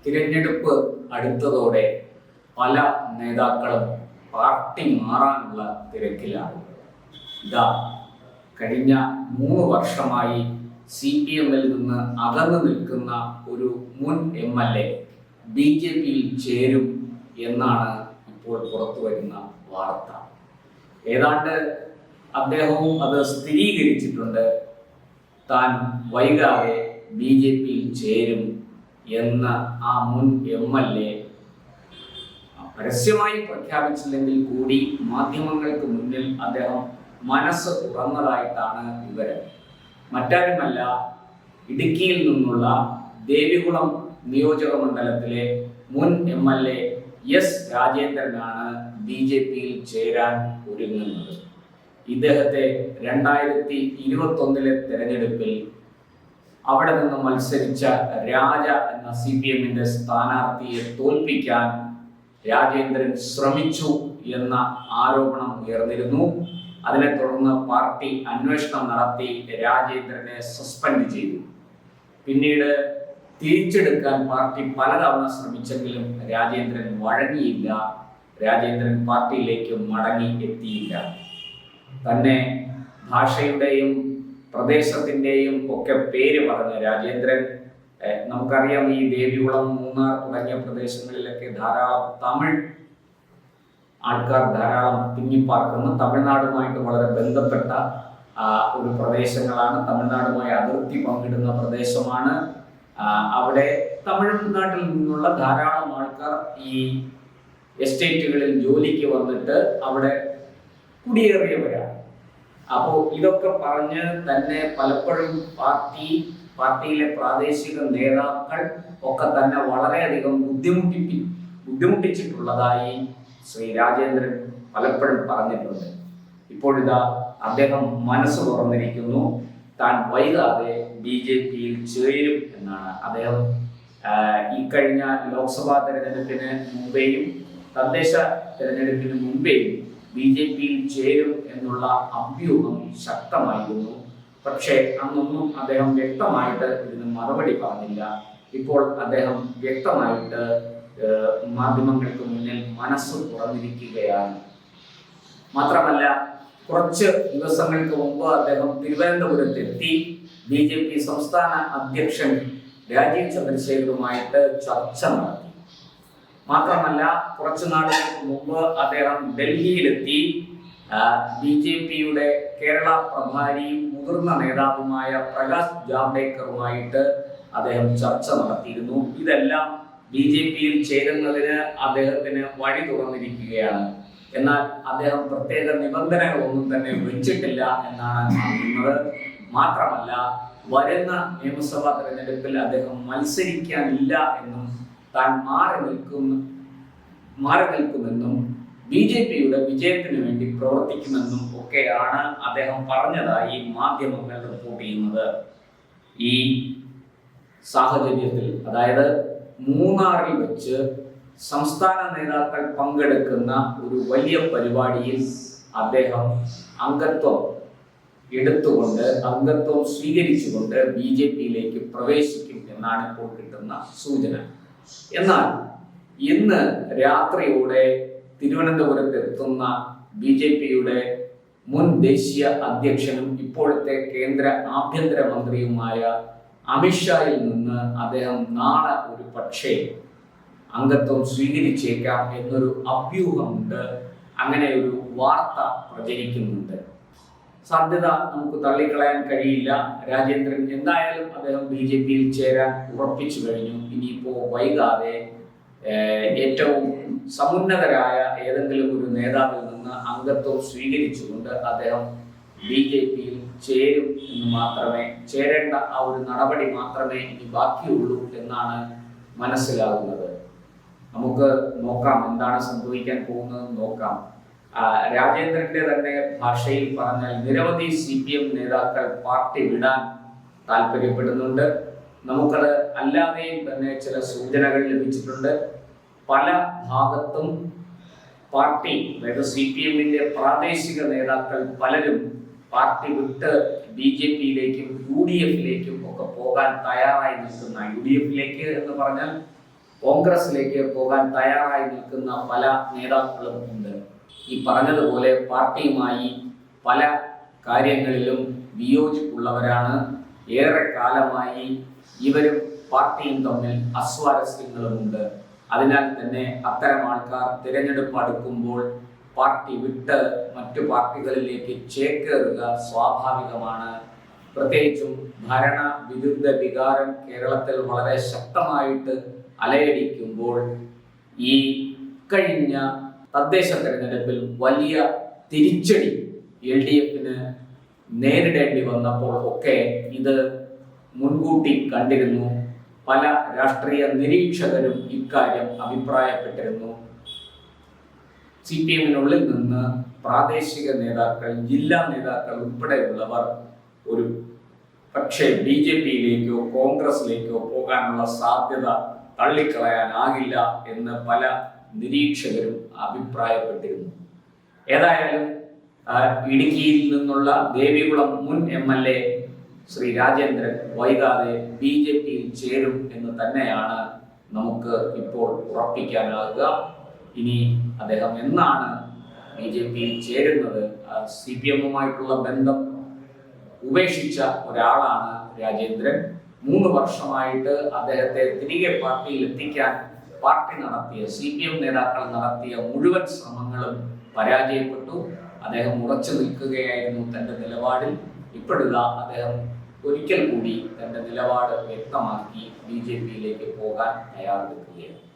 തിരഞ്ഞെടുപ്പ് അടുത്തതോടെ പല നേതാക്കളും പാർട്ടി മാറാനുള്ള തിരക്കിലാണ്. ഇതാ കഴിഞ്ഞ 3 വർഷമായി CPM-ൽ നിന്ന് അകന്നു നിൽക്കുന്ന ഒരു മുൻ MLA BJP-യിൽ ചേരും എന്നാണ് ഇപ്പോൾ പുറത്തു വരുന്ന വാർത്ത. ഏതാണ്ട് അദ്ദേഹവും അത് സ്ഥിരീകരിച്ചിട്ടുണ്ട്. താൻ വൈകാതെ BJP-യിൽ ചേരും എന്ന ആ മുൻ MLA പരസ്യമായി പ്രഖ്യാപിച്ചില്ലെങ്കിൽ കൂടി മാധ്യമങ്ങൾക്ക് മുന്നിൽ അദ്ദേഹം മനസ്സ് തുറന്നതായിട്ടാണ് വിവരം. മറ്റാരുമല്ല, ഇടുക്കിയിൽ നിന്നുള്ള ദേവികുളം നിയോജക മണ്ഡലത്തിലെ മുൻ MLA S രാജേന്ദ്രനാണ് BJP-യിൽ ചേരാൻ ഒരുങ്ങുന്നത്. ഇദ്ദേഹത്തെ 2021 തെരഞ്ഞെടുപ്പിൽ അവിടെ നിന്ന് മത്സരിച്ച രാജ എന്ന CPM-ന്റെ സ്ഥാനാർത്ഥിയെ തോൽപ്പിക്കാൻ രാജേന്ദ്രൻ ശ്രമിച്ചു എന്ന ആരോപണം ഉയർന്നിരുന്നു. അതിനെ തുടർന്ന് പാർട്ടി അന്വേഷണം നടത്തി രാജേന്ദ്രനെ സസ്പെൻഡ് ചെയ്തു. പിന്നീട് തിരിച്ചെടുക്കാൻ പാർട്ടി പലതവണ ശ്രമിച്ചെങ്കിലും രാജേന്ദ്രൻ വഴങ്ങിയില്ല. രാജേന്ദ്രൻ പാർട്ടിയിലേക്ക് മടങ്ങി എത്തിയില്ല. തന്നെ ഭാഷയുടെയും പ്രദേശത്തിൻ്റെയും ഒക്കെ പേര് പറഞ്ഞ രാജേന്ദ്രൻ, നമുക്കറിയാം ഈ ദേവികുളം, മൂന്നാർ തുടങ്ങിയ പ്രദേശങ്ങളിലൊക്കെ ധാരാളം തമിഴ് ആൾക്കാർ ധാരാളം തിങ്ങിപ്പാർക്കുന്ന, തമിഴ്നാടുമായിട്ട് വളരെ ബന്ധപ്പെട്ട ഒരു പ്രദേശങ്ങളാണ്. തമിഴ്നാടുമായി അതിർത്തി പങ്കിടുന്ന പ്രദേശമാണ്. അവിടെ തമിഴ്നാട്ടിൽ നിന്നുള്ള ധാരാളം ആൾക്കാർ ഈ എസ്റ്റേറ്റുകളിൽ ജോലിക്ക് വന്നിട്ട് അവിടെ കുടിയേറിയവരാണ്. അപ്പോൾ ഇതൊക്കെ പറഞ്ഞ് തന്നെ പലപ്പോഴും പാർട്ടിയിലെ പ്രാദേശിക നേതാക്കൾ ഒക്കെ തന്നെ വളരെയധികം ബുദ്ധിമുട്ടിച്ചിട്ടുള്ളതായി ശ്രീ രാജേന്ദ്രൻ പലപ്പോഴും പറഞ്ഞിട്ടുണ്ട്. ഇപ്പോഴിതാ അദ്ദേഹം മനസ്സ് തുറന്നിരിക്കുന്നു. താൻ വൈകാതെ BJP-യിൽ ചേരും എന്നാണ്. അദ്ദേഹം ഈ കഴിഞ്ഞ ലോക്സഭാ തെരഞ്ഞെടുപ്പിന് മുമ്പേയും തദ്ദേശ തെരഞ്ഞെടുപ്പിന് മുമ്പേയും BJP-യിൽ ചേരും എന്നുള്ള അഭ്യൂഹം ശക്തമായിരുന്നു. പക്ഷേ അന്നൊന്നും അദ്ദേഹം വ്യക്തമായിട്ട് ഇതിന് മറുപടി പറഞ്ഞില്ല. ഇപ്പോൾ അദ്ദേഹം വ്യക്തമായിട്ട് മാധ്യമങ്ങൾക്ക് മുന്നിൽ മനസ്സ് തുറന്നിരിക്കുകയാണ്. മാത്രമല്ല, കുറച്ച് ദിവസങ്ങൾക്ക് മുമ്പ് അദ്ദേഹം തിരുവനന്തപുരത്തെത്തി BJP സംസ്ഥാന അധ്യക്ഷൻ രാജീവ് ചന്ദ്രശേഖറുമായിട്ട് ചർച്ച നടത്തി. മാത്രമല്ല, കുറച്ചു നാളുകൾക്ക് മുമ്പ് അദ്ദേഹം ഡൽഹിയിലെത്തി BJP-യുടെ കേരള പ്രഭാരിയും മുതിർന്ന നേതാവുമായ പ്രകാശ് ജാവ്ദേക്കറുമായിട്ട് അദ്ദേഹം ചർച്ച നടത്തിയിരുന്നു. ഇതെല്ലാം BJP-യിൽ ചേരുന്നതിന് അദ്ദേഹത്തിന് വഴി തുറന്നിരിക്കുകയാണ്. എന്നാൽ അദ്ദേഹം പ്രത്യേക നിബന്ധനകളൊന്നും തന്നെ വെച്ചിട്ടില്ല എന്നാണ് അറിയുന്നത്. മാത്രമല്ല, വരുന്ന നിയമസഭാ തെരഞ്ഞെടുപ്പിൽ അദ്ദേഹം മത്സരിക്കാനില്ല എന്നും താൻ മാറി നിൽക്കുമെന്നും BJP-യുടെ വിജയത്തിന് വേണ്ടി പ്രവർത്തിക്കുമെന്നും ഒക്കെയാണ് അദ്ദേഹം പറഞ്ഞതായി മാധ്യമങ്ങൾ റിപ്പോർട്ട് ചെയ്യുന്നത്. ഈ സാഹചര്യത്തിൽ, അതായത് മൂന്നാറിൽ വെച്ച് സംസ്ഥാന നേതാക്കൾ പങ്കെടുക്കുന്ന ഒരു വലിയ പരിപാടിയിൽ അദ്ദേഹം അംഗത്വം സ്വീകരിച്ചുകൊണ്ട് BJP-യിലേക്ക് പ്രവേശിക്കും എന്നാണ് ഇപ്പോൾ കിട്ടുന്ന സൂചന. എന്നാൽ ഇന്ന് രാത്രിയോടെ തിരുവനന്തപുരത്ത് എത്തുന്ന BJP-യുടെ മുൻ ദേശീയ അധ്യക്ഷനും ഇപ്പോഴത്തെ കേന്ദ്ര ആഭ്യന്തര മന്ത്രിയുമായ അമിത്ഷായിൽ നിന്ന് അദ്ദേഹം നാളെ ഒരു പക്ഷേ അംഗത്വം സ്വീകരിച്ചേക്കാം എന്നൊരു അഭ്യൂഹമുണ്ട്. അങ്ങനെ ഒരു വാർത്ത പ്രചരിക്കുന്നുണ്ട്. സാധ്യത നമുക്ക് തള്ളിക്കളയാൻ കഴിയില്ല. രാജേന്ദ്രൻ എന്തായാലും അദ്ദേഹം BJP-യിൽ ചേരാൻ ഉറപ്പിച്ചു കഴിഞ്ഞു. ഇനിയിപ്പോൾ വൈകാതെ ഏറ്റവും സമുന്നതരായ ഏതെങ്കിലും ഒരു നേതാവിൽ നിന്ന് അംഗത്വം സ്വീകരിച്ചുകൊണ്ട് അദ്ദേഹം BJP-യിൽ ചേരും എന്ന് മാത്രമേ, ചേരേണ്ട ആ ഒരു നടപടി മാത്രമേ ഇനി ബാക്കിയുള്ളൂ എന്നാണ് മനസ്സിലാകുന്നത്. നമുക്ക് നോക്കാം എന്താണ് സംഭവിക്കാൻ പോകുന്നത് നോക്കാം. രാജേന്ദ്രന്റെ തന്നെ ഭാഷയിൽ പറഞ്ഞാൽ നിരവധി CPM നേതാക്കൾ പാർട്ടി വിടാൻ താല്പര്യപ്പെടുന്നുണ്ട്. നമുക്കത് അല്ലാതെയും തന്നെ ചില സൂചനകൾ ലഭിച്ചിട്ടുണ്ട്. പല ഭാഗത്തും പാർട്ടി, അതായത് CPM-ന്റെ പ്രാദേശിക നേതാക്കൾ പലരും പാർട്ടി വിട്ട് BJP-യിലേക്കും UDF-ലേക്കും ഒക്കെ പോകാൻ തയ്യാറായി നിൽക്കുന്ന, UDF-ലേക്ക് എന്ന് പറഞ്ഞാൽ കോൺഗ്രസിലേക്ക് പോകാൻ തയ്യാറായി നിൽക്കുന്ന പല നേതാക്കളും ഉണ്ട്. ഈ പറഞ്ഞതുപോലെ പാർട്ടിയുമായി പല കാര്യങ്ങളിലും വിയോജിപ്പുള്ളവരാണ്. ഏറെ കാലമായി ഇവരും പാർട്ടിയും തമ്മിൽ അസ്വാരസ്യങ്ങളുമുണ്ട്. അതിനാൽ തന്നെ അത്തരം ആൾക്കാർ തിരഞ്ഞെടുപ്പ് അടുക്കുമ്പോൾ പാർട്ടി വിട്ട് മറ്റു പാർട്ടികളിലേക്ക് ചേക്കേറുക സ്വാഭാവികമാണ്. പ്രത്യേകിച്ചും ഭരണ വിരുദ്ധ വികാരം കേരളത്തിൽ വളരെ ശക്തമായിട്ട് അലയടിക്കുമ്പോൾ ഈ കഴിഞ്ഞ തദ്ദേശ തെരഞ്ഞെടുപ്പിൽ വലിയ തിരിച്ചടി LDFന് നേരിടേണ്ടി വന്നപ്പോൾ ഒക്കെ ഇത് മുൻകൂട്ടി കണ്ടിരുന്നു. പല രാഷ്ട്രീയ നിരീക്ഷകരും ഇക്കാര്യം അഭിപ്രായപ്പെട്ടിരുന്നു. CPMനുള്ളിൽ നിന്ന് പ്രാദേശിക നേതാക്കൾ, ജില്ലാ നേതാക്കൾ ഉൾപ്പെടെയുള്ളവർ ഒരു പക്ഷേ BJPയിലേക്കോ കോൺഗ്രസിലേക്കോ പോകാനുള്ള സാധ്യത തള്ളിക്കളയാനാകില്ല എന്ന് പല നിരീക്ഷകരും അഭിപ്രായപ്പെട്ടിരുന്നു. ഏതായാലും ഇടുക്കിയിൽ നിന്നുള്ള ദേവികുളം മുൻ MLA ശ്രീ രാജേന്ദ്രൻ വൈകാതെ BJPയിൽ ചേരും എന്ന് തന്നെയാണ് നമുക്ക് ഇപ്പോൾ ഉറപ്പിക്കാനാകുക. ഇനി അദ്ദേഹം എന്നാണ് BJPയിൽ ചേരുന്നത്? CPMുമായിട്ടുള്ള ബന്ധം ഉപേക്ഷിച്ച ഒരാളാണ് രാജേന്ദ്രൻ. 3 വർഷമായിട്ട് അദ്ദേഹത്തെ തിരികെ പാർട്ടിയിൽ എത്തിക്കാൻ പാർട്ടി നടത്തിയ CPM നേതാക്കൾ നടത്തിയ മുഴുവൻ ശ്രമങ്ങളും പരാജയപ്പെട്ടു. അദ്ദേഹം ഉറച്ചു നിൽക്കുകയായിരുന്നു തന്റെ നിലപാടിൽ. ഇപ്പോഴിതാ അദ്ദേഹം ഒരിക്കൽ കൂടി തന്റെ നിലപാട് വ്യക്തമാക്കി BJPയിലേക്ക് പോകാൻ തയ്യാറെടുക്കുകയാണ്.